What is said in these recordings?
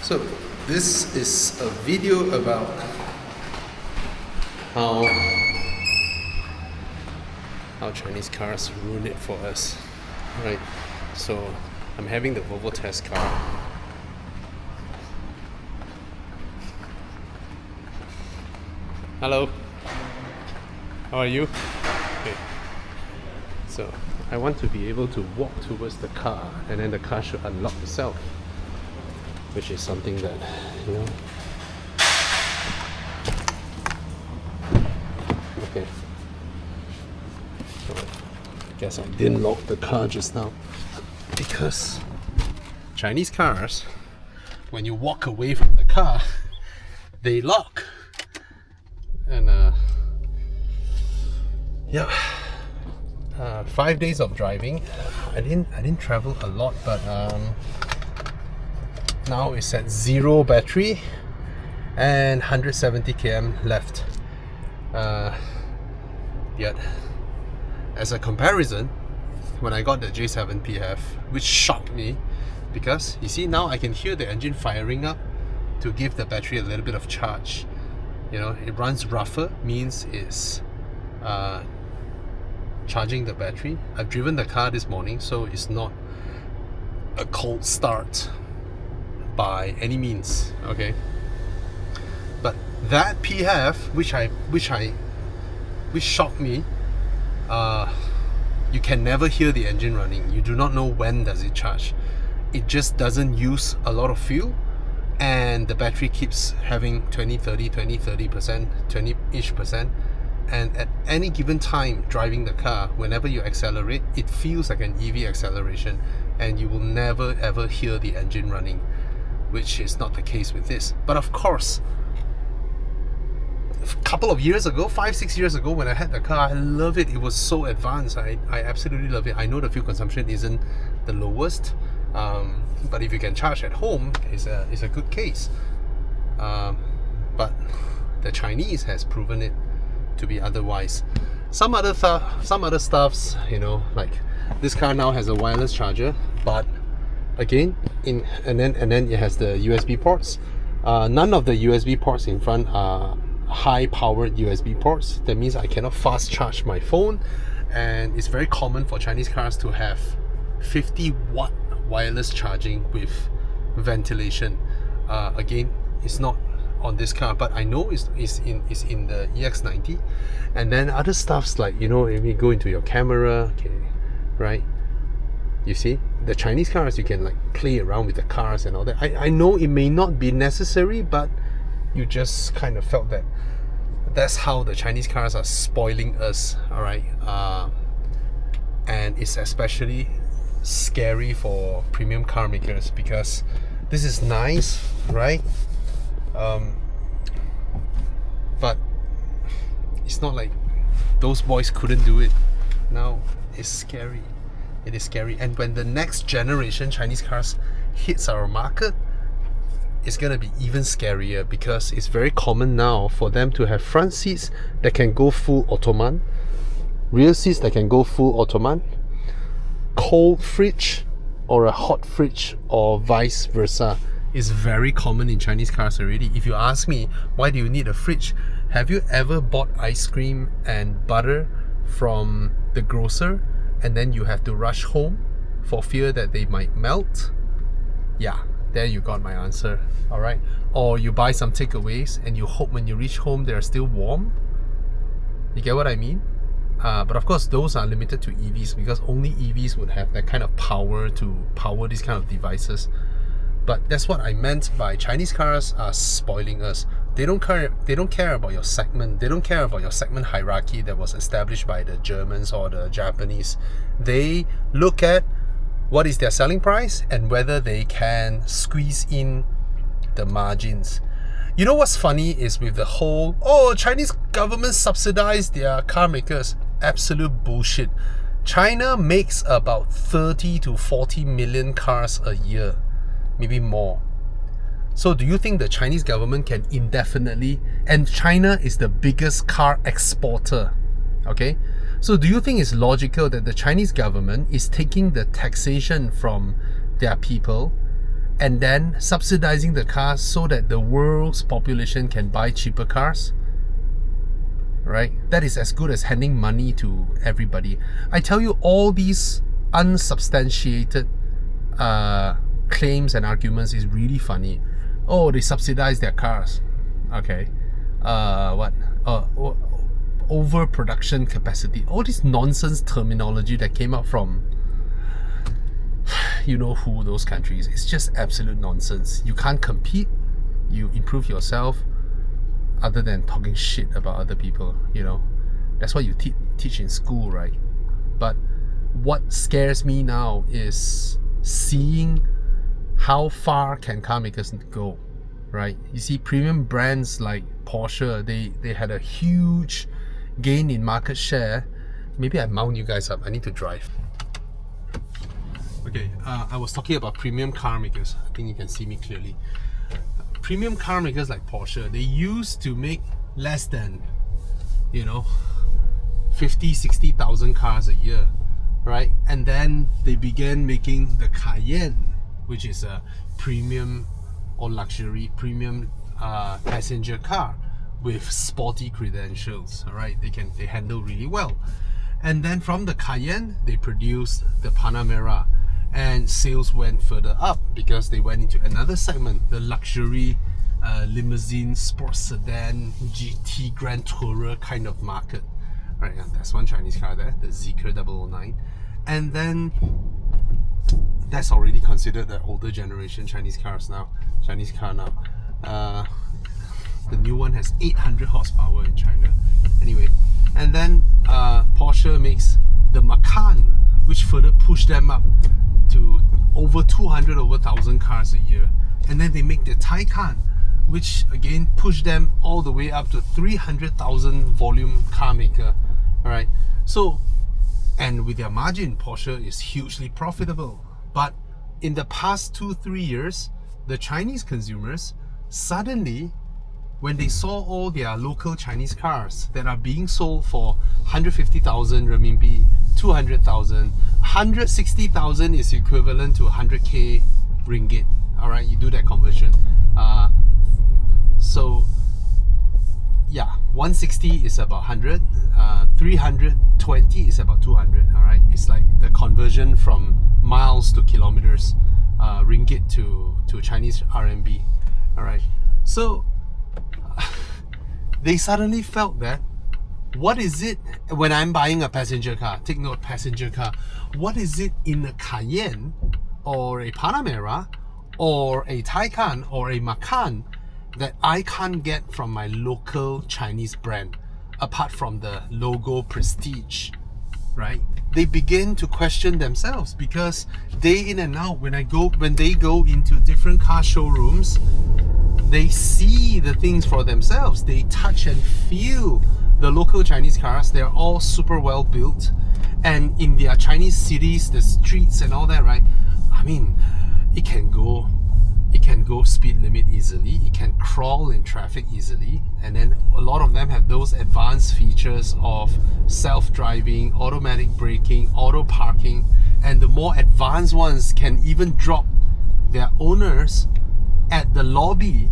So this is a video about how Chinese cars ruin it for us, right? So I'm having the Volvo test car. Hello, how are you? Okay. So I want to be able to walk towards the car and then the car should unlock itself, which is something that, okay. So I guess I didn't lock the car just now because Chinese cars, when you walk away from the car, they lock. And 5 days of driving. I didn't travel a lot, but now it's at 0 battery and 170 km left. Yet, as a comparison, when I got the J7 PF, which shocked me, because you see now I can hear the engine firing up to give the battery a little bit of charge. It runs rougher, means it's charging the battery. I've driven the car this morning, so it's not a cold start by any means, okay? But that PF, which shocked me, you can never hear the engine running. You do not know when does it charge. It just doesn't use a lot of fuel, and the battery keeps having 20-ish percent, and at any given time driving the car, whenever you accelerate, it feels like an EV acceleration, and you will never ever hear the engine running, which is not the case with this. But of course, a couple of years ago, 5-6 years ago, when I had the car, I love it. It was so advanced. I absolutely love it. I know the fuel consumption isn't the lowest, but if you can charge at home, it's a good case. But the Chinese has proven it to be otherwise. Some other stuffs, like this car now has a wireless charger, but again, and then it has the USB ports. None of the USB ports in front are high-powered USB ports. That means I cannot fast charge my phone, and it's very common for Chinese cars to have 50-watt wireless charging with ventilation. Again, it's not on this car, but I know it's in the EX90. And then other stuffs like, if you go into your camera, okay, right? You see, the Chinese cars, you can like play around with the cars and all that. I know it may not be necessary, but you just kind of felt that that's how the Chinese cars are spoiling us, all right? And it's especially scary for premium car makers, because this is nice, right? But it's not like those boys couldn't do it. Now it's scary. It is scary. And when the next generation Chinese cars hits our market, it's gonna be even scarier, because it's very common now for them to have front seats that can go full Ottoman, rear seats that can go full Ottoman, cold fridge or a hot fridge, or vice versa. Is very common in Chinese cars already. If you ask me, why do you need a fridge? Have you ever bought ice cream and butter from the grocer and then you have to rush home for fear that they might melt? Yeah, there you got my answer. All right. Or you buy some takeaways and you hope when you reach home they're still warm. You get what I mean? But of course, those are limited to EVs, because only EVs would have that kind of power to power these kind of devices. But that's what I meant by Chinese cars are spoiling us. They don't care about your segment. They don't care about your segment hierarchy that was established by the Germans or the Japanese. They look at what is their selling price and whether they can squeeze in the margins. You know what's funny is with the whole, Chinese government subsidize their car makers. Absolute bullshit. China makes about 30 to 40 million cars a year. Maybe more. So do you think the Chinese government can indefinitely, and China is the biggest car exporter, okay? So do you think it's logical that the Chinese government is taking the taxation from their people and then subsidizing the cars so that the world's population can buy cheaper cars, right? That is as good as handing money to everybody. I tell you, all these unsubstantiated claims and arguments is really funny. Oh, they subsidize their cars. Okay. Overproduction capacity. All this nonsense terminology that came out from you know who, those countries. It's just absolute nonsense. You can't compete. You improve yourself other than talking shit about other people, you know. That's what you teach in school, right? But what scares me now is seeing how far can car makers go, right? You see, premium brands like Porsche, they had a huge gain in market share. Maybe I mount you guys up. I need to drive. Okay, I was talking about premium car makers. I think you can see me clearly. Premium car makers like Porsche, they used to make less than, 50, 60,000 cars a year, right? And then they began making the Cayenne, which is a premium or luxury premium passenger car with sporty credentials. All right, they handle really well. And then from the Cayenne, they produced the Panamera, and sales went further up because they went into another segment, the luxury limousine, sports sedan, GT, Grand Tourer kind of market. Right, and that's one Chinese car there, the Zeekr 009. And then that's already considered the older generation Chinese car now. The new one has 800 horsepower in China. Anyway, and then Porsche makes the Macan, which further pushed them up to over 200, over 1,000 cars a year. And then they make the Taycan, which again pushed them all the way up to 300,000 volume car maker. All right. So, and with their margin, Porsche is hugely profitable. But in the past 2-3 years, the Chinese consumers suddenly, when they saw all their local Chinese cars that are being sold for 150,000 renminbi, 200,000, 160,000 is equivalent to 100k ringgit. All right, you do that conversion. So yeah, 160 is about 100, 320 is about 200. All right, it's like the conversion from miles to kilometers, ringgit to Chinese RMB. All right, so they suddenly felt that, what is it when I'm buying a passenger car? Take note, passenger car. What is it in a Cayenne or a Panamera or a Taycan or a Macan that I can't get from my local Chinese brand, apart from the logo prestige, right? They begin to question themselves, because day in and out, when they go into different car showrooms, they see the things for themselves. They touch and feel the local Chinese cars. They're all super well built, and in their Chinese cities, the streets and all that, right? I mean, it can go speed limit easily. It can crawl in traffic easily, and then a lot of them have those advanced features of self-driving, automatic braking, auto parking, and the more advanced ones can even drop their owners at the lobby,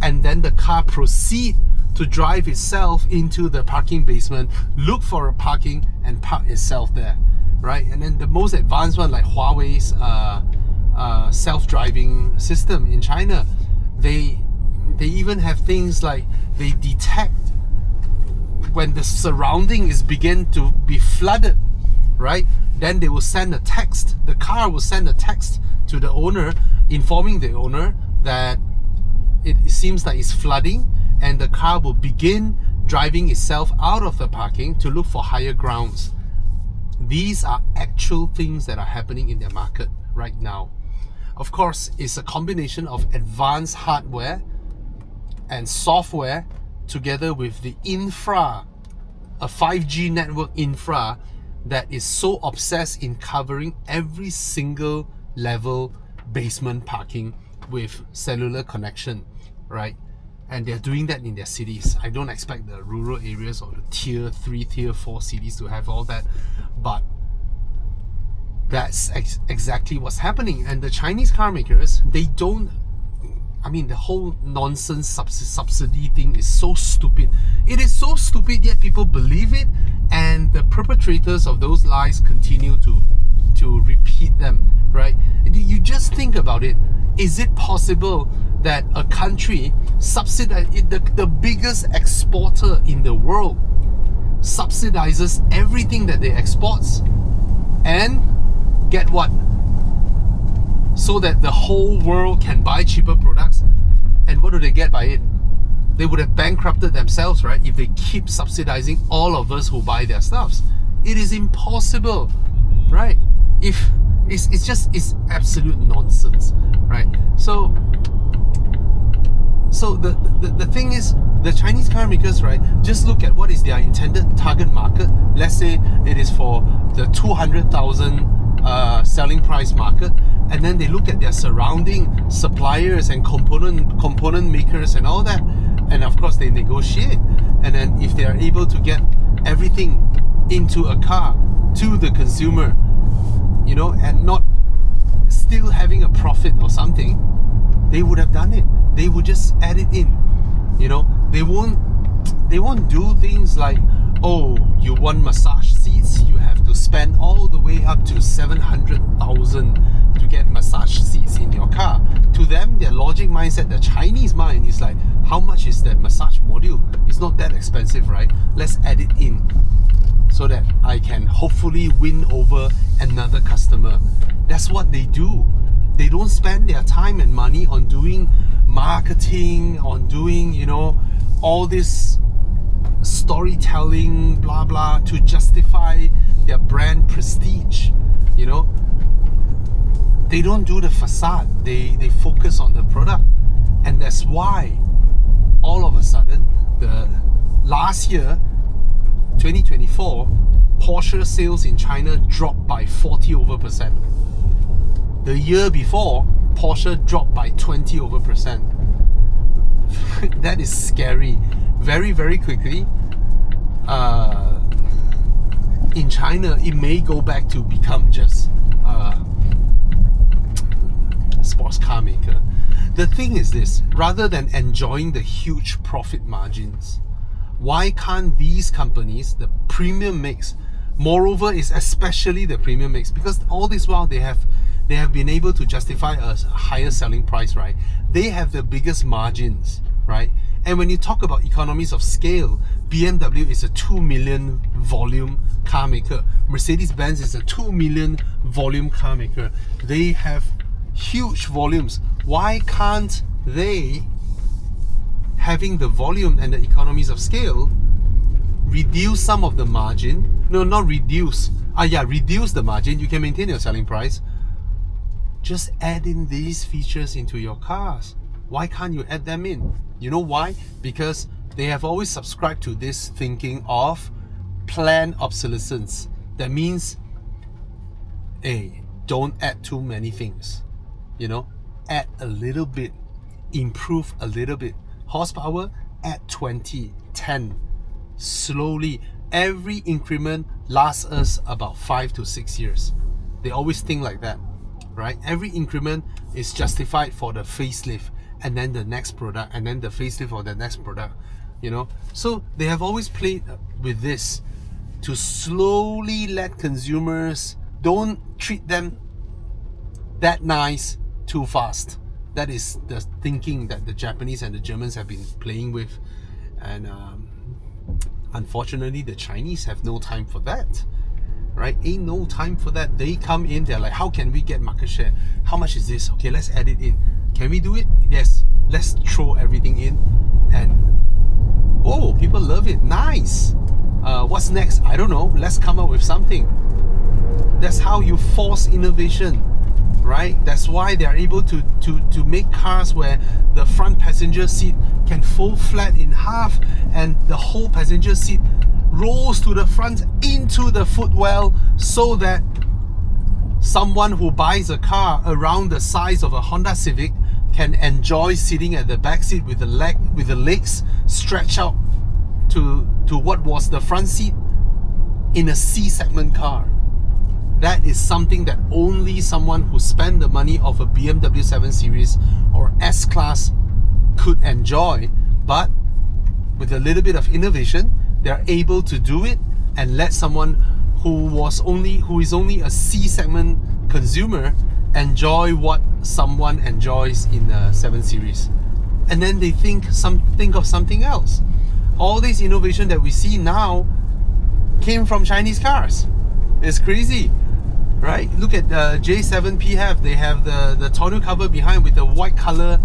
and then the car proceed to drive itself into the parking basement, look for a parking, and park itself there, right? And then the most advanced one, like Huawei's self-driving system in China, they even have things like they detect when the surrounding is begin to be flooded, right? Then they will send a text. The car will send a text to the owner, informing the owner that it seems like it's flooding, and the car will begin driving itself out of the parking to look for higher grounds. These are actual things that are happening in their market right now. Of course, it's a combination of advanced hardware and software together with the infra, a 5G network infra that is so obsessed in covering every single level basement parking with cellular connection, right? And they're doing that in their cities. I don't expect the rural areas or the tier 3, tier 4 cities to have all that, but That's exactly what's happening. And the Chinese car makers, they don't, I mean, the whole nonsense subsidy thing is so stupid. It is so stupid, yet people believe it, and the perpetrators of those lies continue to repeat them, right? You just think about it. Is it possible that a country the biggest exporter in the world subsidizes everything that they exports, and get what? So that the whole world can buy cheaper products. And what do they get by it? They would have bankrupted themselves, right? If they keep subsidizing all of us who buy their stuffs. It is impossible, right? If it's absolute nonsense, right? So the thing is, the Chinese car makers, right, just look at what is their intended target market. Let's say it is for the 200,000 selling price market, and then they look at their surrounding suppliers and component makers and all that, and of course they negotiate. And then if they are able to get everything into a car to the consumer, you know, and not still having a profit or something, they would have done it. They would just add it in, you know. They won't do things like, oh, you want massage seats, you have to spend all the way up to 700,000 to get massage seats in your car. To them, their logic mindset, the Chinese mind, is like, how much is that massage module? It's not that expensive, right? Let's add it in so that I can hopefully win over another customer. That's what they do. They don't spend their time and money on doing marketing, on doing, you know, all this storytelling, blah blah, to justify their brand prestige. You know, they don't do the facade. They focus on the product, and that's why all of a sudden, the last year, 2024, Porsche sales in China dropped by 40%. The year before, Porsche dropped by 20%. That is scary. Very, very quickly, in China, it may go back to become just a sports car maker. The thing is this, rather than enjoying the huge profit margins, why can't these companies, the premium mix, moreover is especially the premium mix, because all this while they have been able to justify a higher selling price, right? They have the biggest margins, right? And when you talk about economies of scale, BMW is a 2 million volume car maker. Mercedes-Benz is a 2 million volume car maker. They have huge volumes. Why can't they, having the volume and the economies of scale, reduce some of the margin? No, not reduce. Reduce the margin. You can maintain your selling price. Just add in these features into your cars. Why can't you add them in? You know why? Because they have always subscribed to this thinking of planned obsolescence. That means, don't add too many things. You know, add a little bit, improve a little bit. Horsepower, add 20, 10. Slowly, every increment lasts us about 5 to 6 years. They always think like that, right? Every increment is justified for the facelift, and then the next product, and then the facelift for the next product, you know. So they have always played with this to slowly let consumers, don't treat them that nice too fast. That is the thinking that the Japanese and the Germans have been playing with, and unfortunately the Chinese have no time for that, right? Ain't no time for that. They come in, they're like, how can we get market share? How much is this? Okay, let's add it in. Can we do it? Yes. Let's throw everything in, and oh, people love it. Nice. What's next? I don't know. Let's come up with something. That's how you force innovation, right? That's why they are able to make cars where the front passenger seat can fold flat in half, and the whole passenger seat rolls to the front into the footwell, so that someone who buys a car around the size of a Honda Civic can enjoy sitting at the back seat with the legs stretched out to what was the front seat in a C segment car. that is something that only someone who spent the money of a BMW 7 Series or S-Class could enjoy. But with a little bit of innovation, they're able to do it and let someone who is only a C segment consumer enjoy what someone enjoys in a 7 Series. And then they think of something else. All this innovation that we see now came from Chinese cars. It's crazy, right? Look at the J7 PHEV. They have the tonneau cover behind with the white color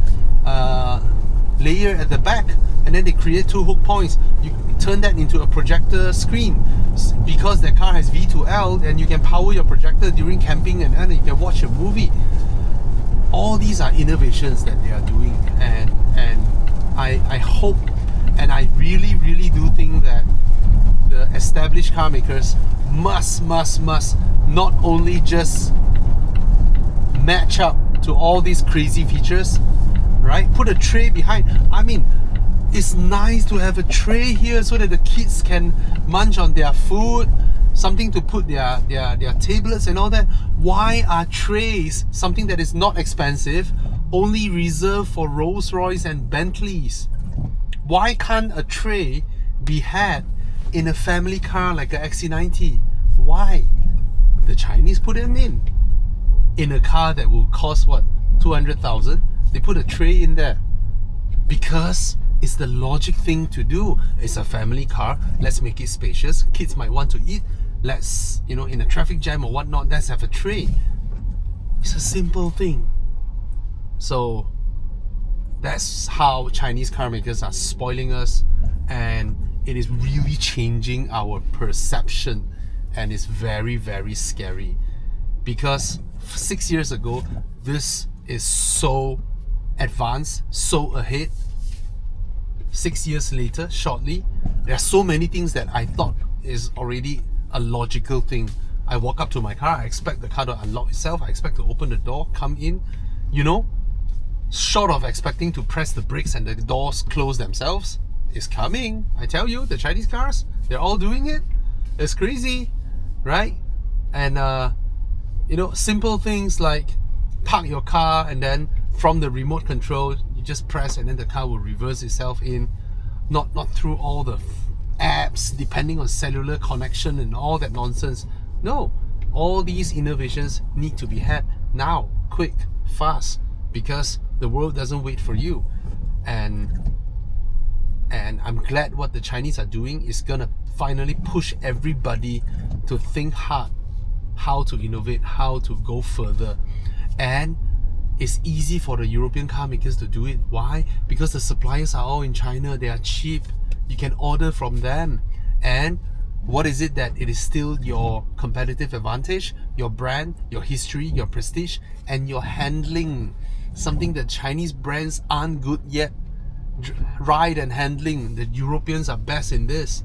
layer at the back, and then they create two hook points. You turn that into a projector screen because the car has V2L, and you can power your projector during camping, and then you can watch a movie. All these are innovations that they are doing, and I hope, and I really do think that the established car makers must not only just match up to all these crazy features, right? Put a tray behind. I mean, it's nice to have a tray here so that the kids can munch on their food, something to put their tablets and all that. Why are trays something that is not expensive, only reserved for Rolls-Royce and Bentleys? Why can't a tray be had in a family car like a XC90? Why? The Chinese put them in a car that will cost what, 200,000. They put a tray in there because it's the logic thing to do. It's a family car, let's make it spacious. Kids might want to eat, let's, in a traffic jam or whatnot, let's have a tray. It's a simple thing. So that's how Chinese car makers are spoiling us, and it is really changing our perception, and it's very scary, because 6 years ago this is so advanced, so ahead. 6 years later, shortly, there are so many things that I thought is already a logical thing. I walk up to my car, I expect the car to unlock itself, I expect to open the door, come in, short of expecting to press the brakes and the doors close themselves. Is coming. I tell you, the Chinese cars, they're all doing it. It's crazy, right? And simple things like park your car, and then from the remote control you just press, and then the car will reverse itself in, not through all the apps depending on cellular connection and all that nonsense. No, all these innovations need to be had now, quick, fast, because the world doesn't wait for you. And I'm glad what the Chinese are doing is gonna finally push everybody to think hard how to innovate, how to go further. And it's easy for the European car makers to do it. Why? Because the suppliers are all in China. They are cheap. You can order from them. And what is it that it is still your competitive advantage? Your brand, your history, your prestige, and your handling. Something that Chinese brands aren't good yet. Ride and handling, the Europeans are best in this,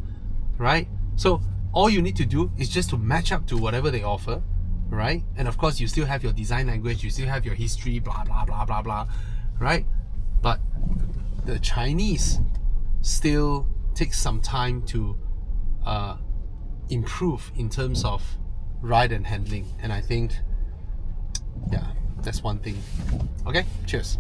right? So all you need to do is just to match up to whatever they offer, right? And of course you still have your design language, you still have your history, blah blah, right? But the Chinese still takes some time to improve in terms of ride and handling, and I think, yeah, that's one thing. Okay, cheers.